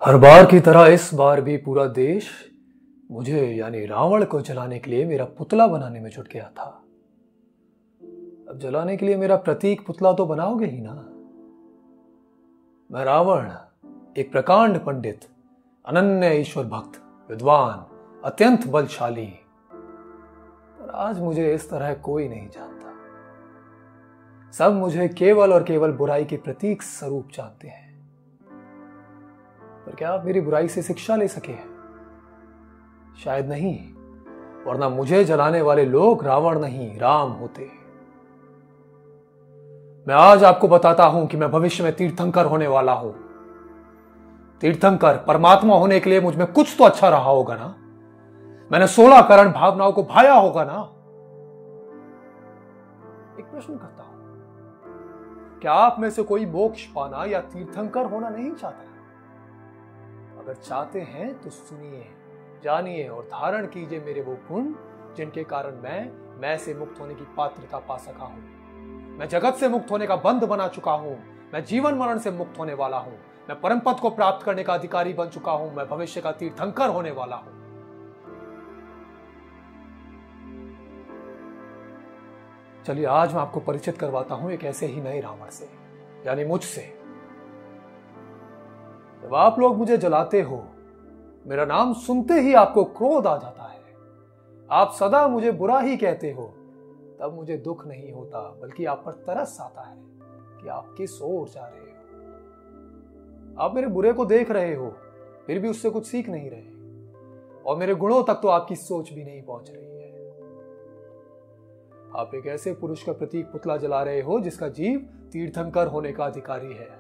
हर बार की तरह इस बार भी पूरा देश मुझे यानी रावण को जलाने के लिए मेरा पुतला बनाने में जुट गया था। अब जलाने के लिए मेरा प्रतीक पुतला तो बनाओगे ही ना। मैं रावण, एक प्रकांड पंडित, अनन्य ईश्वर भक्त, विद्वान, अत्यंत बलशाली, पर आज मुझे इस तरह कोई नहीं जानता। सब मुझे केवल और केवल बुराई के प्रतीक स्वरूप जानते हैं। पर क्या आप मेरी बुराई से शिक्षा ले सके हैं? शायद नहीं, वरना मुझे जलाने वाले लोग रावण नहीं राम होते। मैं आज आपको बताता हूं कि मैं भविष्य में तीर्थंकर होने वाला हूं। तीर्थंकर परमात्मा होने के लिए मुझ में कुछ तो अच्छा रहा होगा ना। मैंने 16 करण भावनाओं को भाया होगा ना। एक प्रश्न करता हूं, क्या आप में से कोई मोक्ष पाना या तीर्थंकर होना नहीं चाहता? अगर चाहते हैं तो सुनिए, जानिए और धारण कीजिए मेरे वो गुण जिनके कारण मैं से मुक्त होने की पात्रता पा सका हूं। मैं जगत से मुक्त होने का बंध बना चुका हूं। मैं जीवन मरण से मुक्त होने वाला हूं। मैं परम पद को प्राप्त करने का अधिकारी बन चुका हूं। मैं भविष्य का तीर्थंकर होने वाला हूं। चलिए आज मैं आपको परिचित करवाता हूं एक ऐसे ही नए रावण से, यानी मुझसे। जब आप लोग मुझे जलाते हो, मेरा नाम सुनते ही आपको क्रोध आ जाता है, आप सदा मुझे बुरा ही कहते हो, तब मुझे दुख नहीं होता बल्कि आप पर तरस आता है कि आप किस ओर जा रहे हो। आप मेरे बुरे को देख रहे हो, फिर भी उससे कुछ सीख नहीं रहे, और मेरे गुणों तक तो आपकी सोच भी नहीं पहुंच रही है। आप एक ऐसे पुरुष का प्रतीक पुतला जला रहे हो जिसका जीव तीर्थंकर होने का अधिकारी है।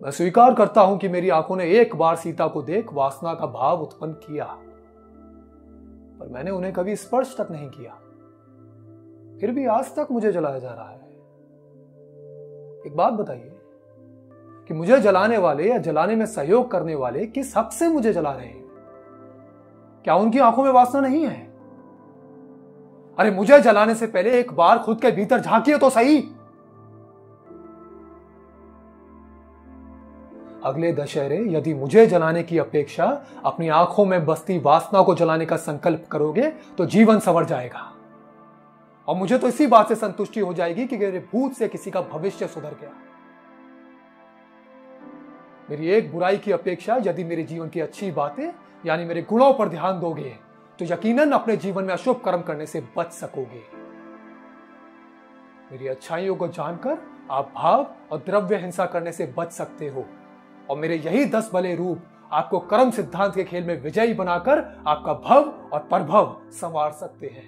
मैं स्वीकार करता हूं कि मेरी आंखों ने एक बार सीता को देख वासना का भाव उत्पन्न किया, पर मैंने उन्हें कभी स्पर्श तक नहीं किया। फिर भी आज तक मुझे जलाया जा रहा है। एक बात बताइए कि मुझे जलाने वाले या जलाने में सहयोग करने वाले किस हक से मुझे जला रहे हैं? क्या उनकी आंखों में वासना नहीं है? अरे मुझे जलाने से पहले एक बार खुद के भीतर झांकिए तो सही। अगले दशहरे यदि मुझे जलाने की अपेक्षा अपनी आंखों में बसती वासना को जलाने का संकल्प करोगे तो जीवन संवर जाएगा, और मुझे तो इसी बात से संतुष्टि हो जाएगी कि मेरे भूत से किसी का भविष्य सुधर गया। मेरी एक बुराई की अपेक्षा यदि मेरे जीवन की अच्छी बातें यानी मेरे गुणों पर ध्यान दोगे तो यकीनन अपने जीवन में अशुभ कर्म करने से बच सकोगे। मेरी अच्छाइयों को जानकर आप भाव और द्रव्य हिंसा करने से बच सकते हो, और मेरे यही 10 भले रूप आपको कर्म सिद्धांत के खेल में विजयी बनाकर आपका भव और परभव संवार सकते हैं।